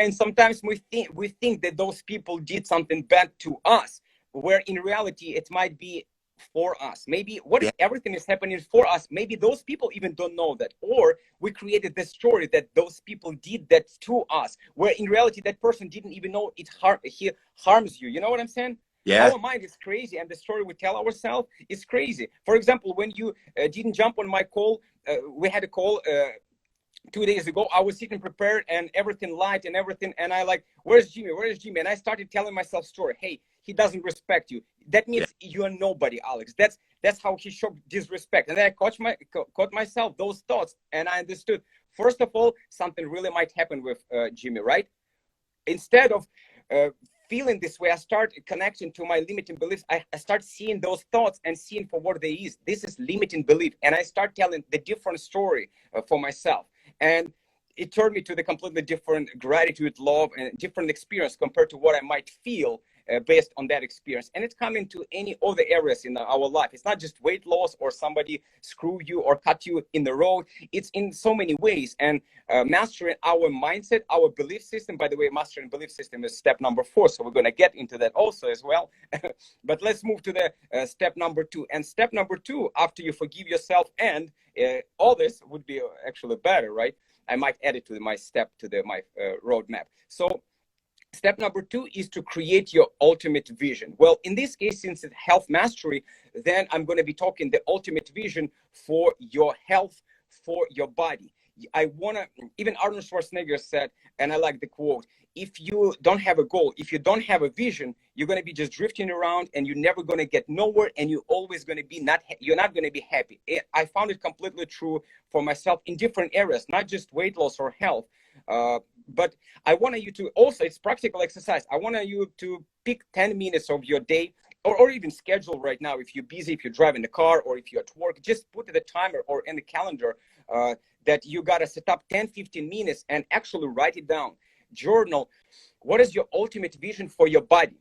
And sometimes we think that those people did something bad to us, where in reality it might be for us. Maybe what if everything is happening for us? Maybe those people even don't know that, or we created the story that those people did that to us, where in reality that person didn't even know he harms you. You know what I'm saying? Yeah. Our mind is crazy, and the story we tell ourselves is crazy. For example, when you didn't jump on my call, we had a call 2 days ago. I was sitting prepared and everything light and everything, and I like, where's Jimmy, and I started telling myself story. Hey, he doesn't respect you. That means you are nobody, Alex. That's how he showed disrespect. And then I caught myself those thoughts, and I understood, first of all, something really might happen with Jimmy, right? Instead of feeling this way, I start connecting to my limiting beliefs. I start seeing those thoughts and seeing for what they is. This is limiting belief, and I start telling the different story for myself. And it turned me to the completely different gratitude, love, and different experience compared to what I might feel based on that experience. And it's coming to any other areas in our life. It's not just weight loss or somebody screw you or cut you in the road. It's in so many ways. And mastering our mindset, our belief system, by the way, mastering belief system is step number 4. So we're going to get into that also as well. But let's move to the step number 2. And step number 2, after you forgive yourself, and all this would be actually better, right? I might add it to my roadmap. So step number 2 is to create your ultimate vision. Well, in this case, since it's health mastery, then I'm going to be talking the ultimate vision for your health, for your body. Even Arnold Schwarzenegger said, and I like the quote, if you don't have a goal, if you don't have a vision, you're going to be just drifting around and you're never going to get nowhere, and you're always going to be you're not going to be happy. I found it completely true for myself in different areas, not just weight loss or health. But I want you to also, it's practical exercise. I want you to pick 10 minutes of your day, or even schedule right now. If you're busy, if you're driving the car, or if you're at work, just put the timer or in the calendar that you got to set up 10-15 minutes and actually write it down. Journal. What is your ultimate vision for your body?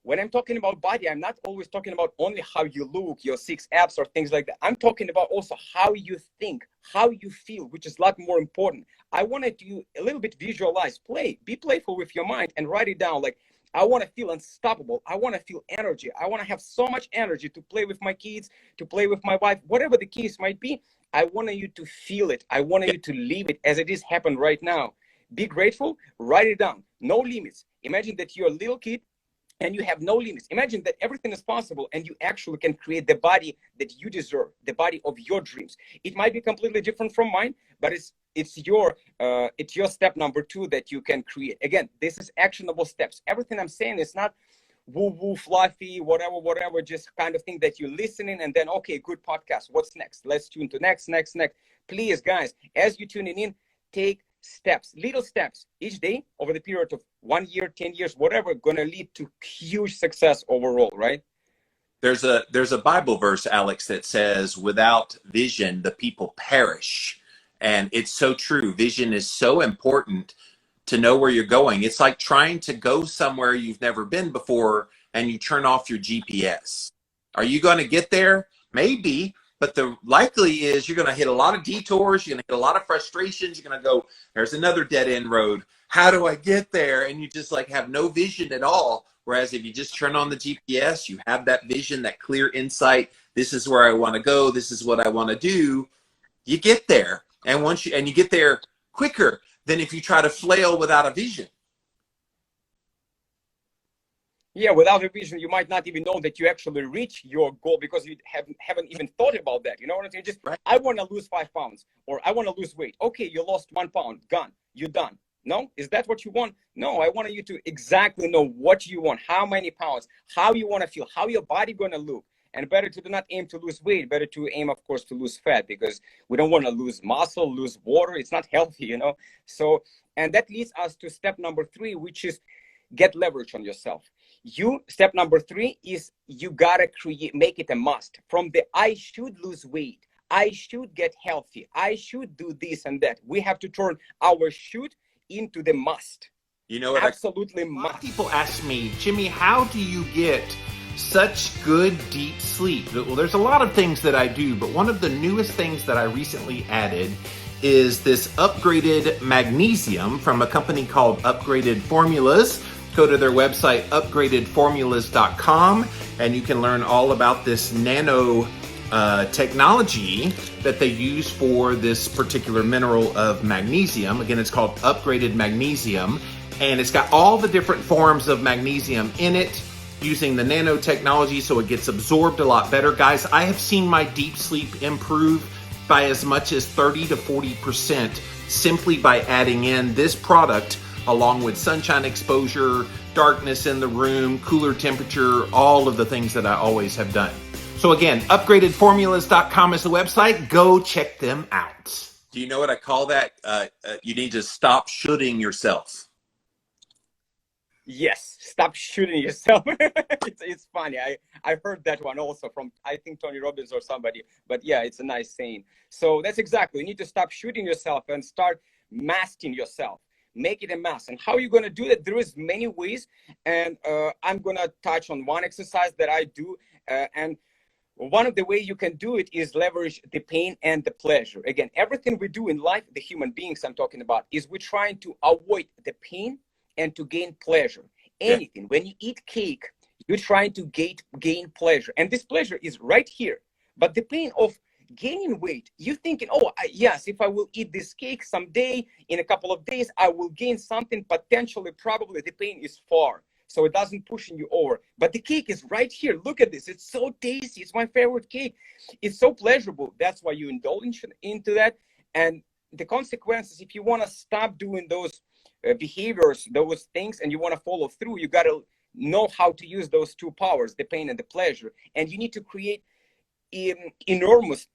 When I'm talking about body, I'm not always talking about only how you look, your 6 abs or things like that. I'm talking about also how you think, how you feel, which is a lot more important. I wanted to a little bit visualize, be playful with your mind and write it down. Like, I want to feel unstoppable. I want to feel energy. I want to have so much energy to play with my kids, to play with my wife, whatever the case might be. I want you to feel it. I want you to live it as it is happen right now. Be grateful, write it down. No limits. Imagine that you're a little kid and you have no limits. Imagine that everything is possible and you actually can create the body that you deserve, the body of your dreams. It might be completely different from mine, but it's your step number 2 that you can create. Again, this is actionable steps. Everything I'm saying is not woo-woo, fluffy, whatever, just kind of thing that you're listening and then, okay, good podcast. What's next? Let's tune to next. Please, guys, as you're tuning in, take steps, little steps each day over the period of 1 year, 10 years, whatever, going to lead to huge success overall, right? There's a Bible verse, Alex, that says, without vision, the people perish. And it's so true. Vision is so important to know where you're going. It's like trying to go somewhere you've never been before and you turn off your GPS. Are you going to get there? Maybe. But the likely is you're going to hit a lot of detours. You're going to hit a lot of frustrations. You're going to go, there's another dead end road. How do I get there? And you just like have no vision at all. Whereas if you just turn on the GPS, you have that vision, that clear insight. This is where I want to go. This is what I want to do. You get there. And you get there quicker than if you try to flail without a vision. Yeah, without a vision, you might not even know that you actually reach your goal because you haven't even thought about that. You know what I'm saying? Just, right. I want to lose 5 pounds or I want to lose weight. Okay, you lost 1 pound. Gone. You're done. No? Is that what you want? No, I want you to exactly know what you want, how many pounds, how you want to feel, how your body going to look. And better to not aim to lose weight, better to aim, of course, to lose fat, because we don't want to lose muscle, lose water. It's not healthy, you know? So, and that leads us to step number 3, which is get leverage on yourself. Step number 3 is you gotta make it a must. From the I should lose weight, I should get healthy, I should do this and that. We have to turn our should into the must. You know what? Absolutely must. A lot of people ask me, Jimmy, how do you get such good deep sleep? Well, there's a lot of things that I do, but one of the newest things that I recently added is this upgraded magnesium from a company called Upgraded Formulas. Go to their website, upgradedformulas.com, and you can learn all about this nano technology that they use for this particular mineral of magnesium. Again, it's called Upgraded Magnesium, and it's got all the different forms of magnesium in it using the nanotechnology so it gets absorbed a lot better. Guys, I have seen my deep sleep improve by as much as 30 to 40% simply by adding in this product along with sunshine exposure, darkness in the room, cooler temperature, all of the things that I always have done. So again, upgradedformulas.com is the website. Go check them out. Do you know what I call that? You need to stop shooting yourself. Yes, stop shooting yourself. It's funny. I heard that one also from, I think, Tony Robbins or somebody. But yeah, it's a nice saying. So that's exactly. You need to stop shooting yourself and start masking yourself. Make it a mask. And how are you going to do that? There is many ways. And I'm going to touch on one exercise that I do. And one of the ways you can do it is leverage the pain and the pleasure. Again, everything we do in life, the human beings I'm talking about, is we're trying to avoid the pain and to gain pleasure. Anything. When you eat cake, you're trying to gain pleasure. And this pleasure is right here. But the pain of gaining weight, you're thinking, oh, yes, if I will eat this cake someday, in a couple of days, I will gain something, potentially, probably the pain is far. So it doesn't pushing you over. But the cake is right here. Look at this. It's so tasty. It's my favorite cake. It's so pleasurable. That's why you indulge into that. And the consequences, if you want to stop doing those behaviors, those things, and you want to follow through, you got to know how to use those two powers, the pain and the pleasure. And you need to create enormous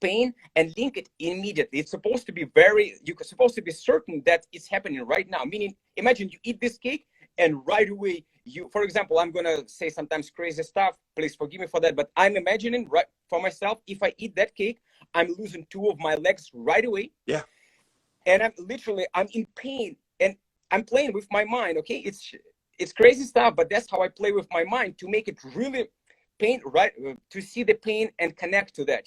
pain and link it immediately. It's supposed to be you're supposed to be certain that it's happening right now. Meaning, imagine you eat this cake and right away for example, I'm going to say sometimes crazy stuff. Please forgive me for that. But I'm imagining right for myself, if I eat that cake, I'm losing 2 of my legs right away. Yeah. And I'm in pain. And I'm playing with my mind, okay? It's crazy stuff, but that's how I play with my mind to make it really pain, right? To see the pain and connect to that,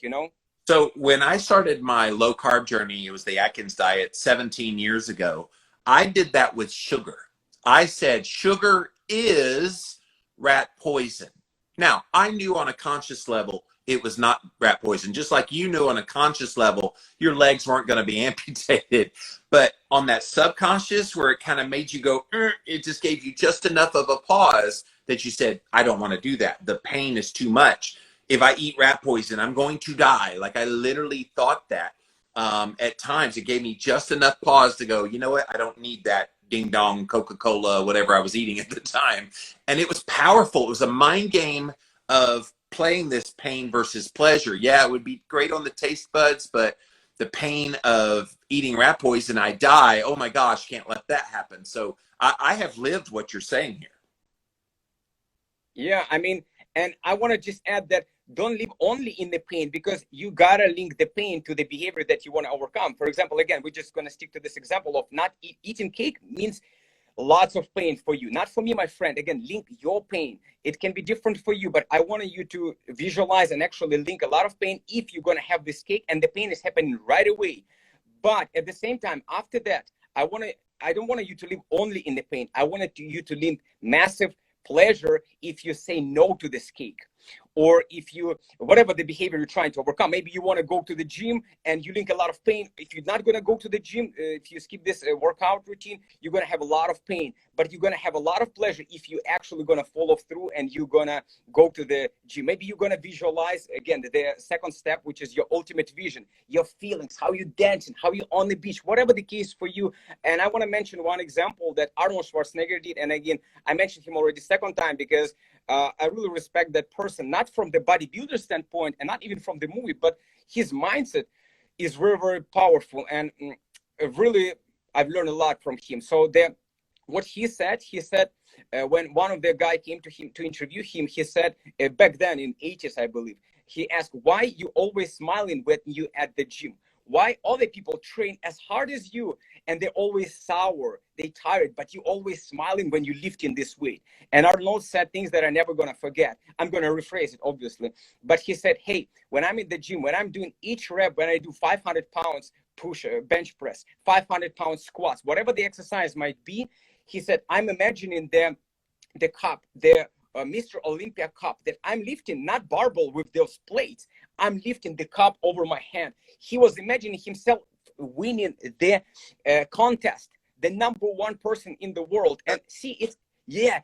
So when I started my low carb journey, it was the Atkins diet 17 years ago. I did that with sugar. I said, sugar is rat poison. Now, I knew on a conscious level it was not rat poison, just like you knew on a conscious level your legs weren't going to be amputated. But on that subconscious where it kind of made you go, it just gave you just enough of a pause that you said, I don't want to do that. The pain is too much. If I eat rat poison, I'm going to die. Like I literally thought that. At times, it gave me just enough pause to go, you know what? I don't need that ding dong Coca-Cola, whatever I was eating at the time. And it was powerful. It was a mind game of playing this pain versus pleasure. Yeah, it would be great on the taste buds, but the pain of eating rat poison, I die. Oh my gosh, can't let that happen. So I have lived what you're saying here. Yeah, I mean, and I want to just add that don't live only in the pain, because you got to link the pain to the behavior that you want to overcome. For example, again, we're just going to stick to this example of not eating cake means lots of pain for you. Not for me, my friend. Again, link your pain. It can be different for you, but I want you to visualize and actually link a lot of pain if you're going to have this cake and the pain is happening right away. But at the same time, after that, I don't want you to live only in the pain. I wanted you to link massive pleasure if you say no to this cake, or if you, whatever the behavior you're trying to overcome. Maybe you want to go to the gym and you link a lot of pain. If you're not going to go to the gym, if you skip this workout routine, you're going to have a lot of pain, but you're going to have a lot of pleasure if you actually going to follow through and you're going to go to the gym. Maybe you're going to visualize, again, the second step, which is your ultimate vision, your feelings, how you dancing, how you on the beach, whatever the case for you. And I want to mention one example that Arnold Schwarzenegger did. And again, I mentioned him already second time because I really respect that person, not from the bodybuilder standpoint and not even from the movie, but his mindset is very, very powerful. And really, I've learned a lot from him. So what he said when one of the guys came to him to interview him, he said, back then in 80s, I believe, he asked, why you always smiling when you at the gym? Why other people train as hard as you and they're always sour, they tired, but you always smiling when you lifting this weight? And Arnold said things that I'm never going to forget. I'm going to rephrase it, obviously. But he said, hey, when I'm in the gym, when I'm doing each rep, when I do 500 pounds push, bench press, 500-pound squats, whatever the exercise might be. He said, I'm imagining the cup, the Mr. Olympia cup that I'm lifting, not barbell with those plates. I'm lifting the cup over my hand. He was imagining himself winning the contest, the #1 person in the world. And see, it's, yeah.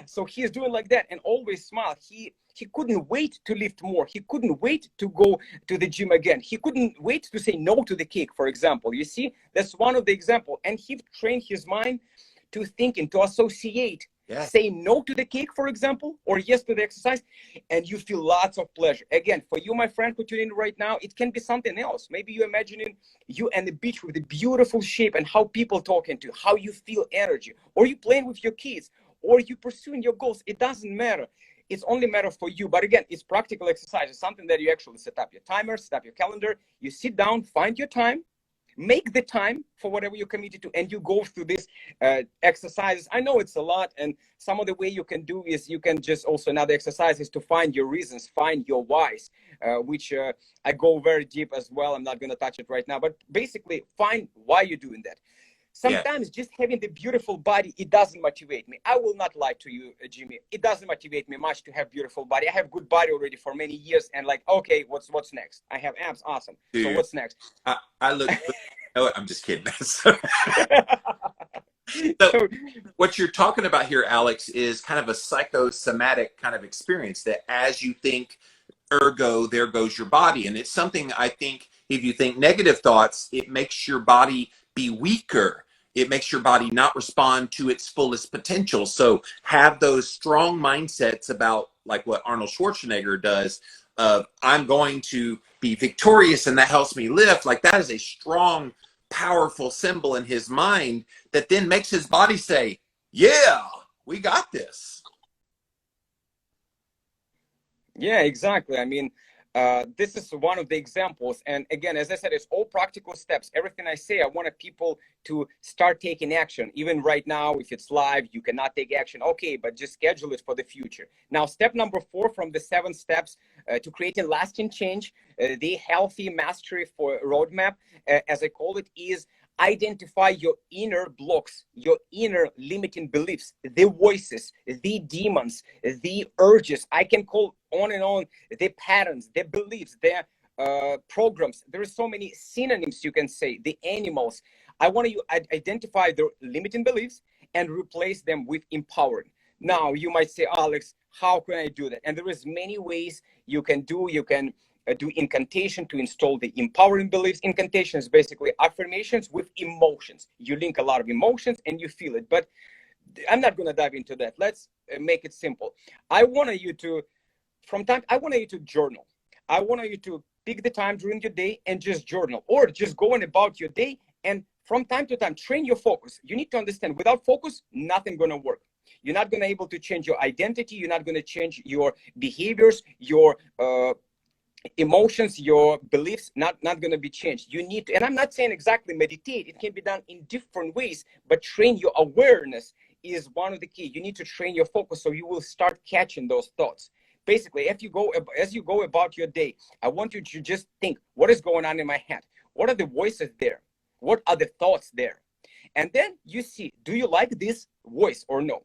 So he's doing like that and always smile. He couldn't wait to lift more. He couldn't wait to go to the gym again. He couldn't wait to say no to the cake, for example. You see, that's one of the examples. And he trained his mind to thinking, to associate. Yeah. Say no to the cake, for example, or yes to the exercise, and you feel lots of pleasure. Again, for you, my friend, who tune in right now, it can be something else. Maybe you're imagining you and the beach with the beautiful shape and how people talking to you, how you feel energy, or you playing with your kids, or you pursuing your goals. It doesn't matter. It's only matter for you. But again, it's practical exercise. It's something that you actually set up your timer, set up your calendar. You sit down, find your time, make the time for whatever you're committed to, and you go through this exercises. I know it's a lot, and some of the way you can do is you can just also, another exercise is to find your reasons, find your whys, which I go very deep as well. I'm not going to touch it right now, but basically find why you're doing that. Sometimes just having the beautiful body, it doesn't motivate me. I will not lie to you, Jimmy. It doesn't motivate me much to have beautiful body. I have good body already for many years, and like, okay, what's next? I have abs, awesome. Dude, so what's next? I look. No, I'm just kidding. So what you're talking about here, Alex, is kind of a psychosomatic kind of experience that as you think, ergo, there goes your body. And it's something I think if you think negative thoughts, it makes your body be weaker. It makes your body not respond to its fullest potential. So have those strong mindsets about like what Arnold Schwarzenegger does of I'm going to be victorious and that helps me lift. Like that is a strong, powerful symbol in his mind that then makes his body say, yeah, we got this. Yeah, exactly. I mean, this is one of the examples. And again, as I said, it's all practical steps. Everything I say, I wanted people to start taking action. Even right now, if it's live, you cannot take action. Okay, but just schedule it for the future. Now, step number 4 from the 7 steps to creating lasting change, the healthy mastery for roadmap, as I call it, is identify your inner blocks, your inner limiting beliefs, the voices, the demons, the urges. I can call on and on, the patterns, the beliefs, the programs. There are so many synonyms you can say, the animals. I want you to identify the limiting beliefs and replace them with empowering. Now, you might say, Alex, how can I do that? And there is many ways you can do. You can do incantation to install the empowering beliefs. Incantation is basically affirmations with emotions. You link a lot of emotions and you feel it. But I'm not going to dive into that. Let's make it simple. I want you to journal. I want you to pick the time during your day and just journal, or just go on about your day and from time to time train your focus. You need to understand, without focus, nothing going to work. You're not going to be able to change your identity. You're not going to change your behaviors, your emotions, your beliefs, not going to be changed. You need to, and I'm not saying exactly meditate. It can be done in different ways, but train your awareness is one of the key. You need to train your focus so you will start catching those thoughts. Basically, as you go about your day, I want you to just think, what is going on in my head? What are the voices there? What are the thoughts there? And then you see, do you like this voice or no?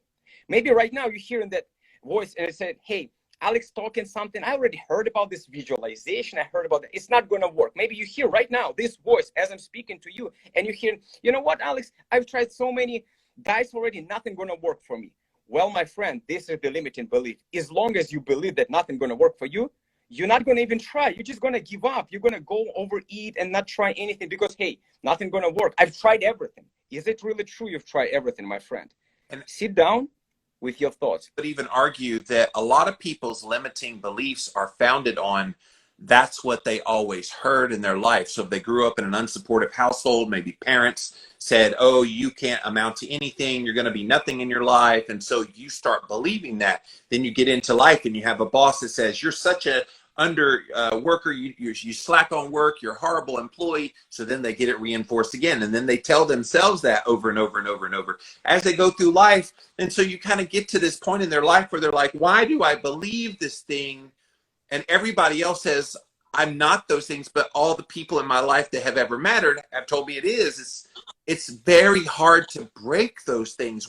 Maybe right now you're hearing that voice and it said, hey, Alex talking something. I already heard about this visualization. I heard about that. It's not going to work. Maybe you hear right now this voice as I'm speaking to you, and you hear, you know what, Alex, I've tried so many diets already. Nothing going to work for me. Well, my friend, this is the limiting belief. As long as you believe that nothing going to work for you, you're not going to even try. You're just going to give up. You're going to go overeat and not try anything because, hey, nothing going to work. I've tried everything. Is it really true you've tried everything, my friend? And sit down with your thoughts. But even argue that a lot of people's limiting beliefs are founded on that's what they always heard in their life. So if they grew up in an unsupportive household, maybe parents said, oh, you can't amount to anything, you're going to be nothing in your life. And so you start believing that. Then you get into life and you have a boss that says, you're such a worker, you slack on work, you're a horrible employee. So then they get it reinforced again. And then they tell themselves that over and over and over and over as they go through life. And so you kind of get to this point in their life where they're like, why do I believe this thing? And everybody else says, I'm not those things, but all the people in my life that have ever mattered have told me it is. It's very hard to break those things.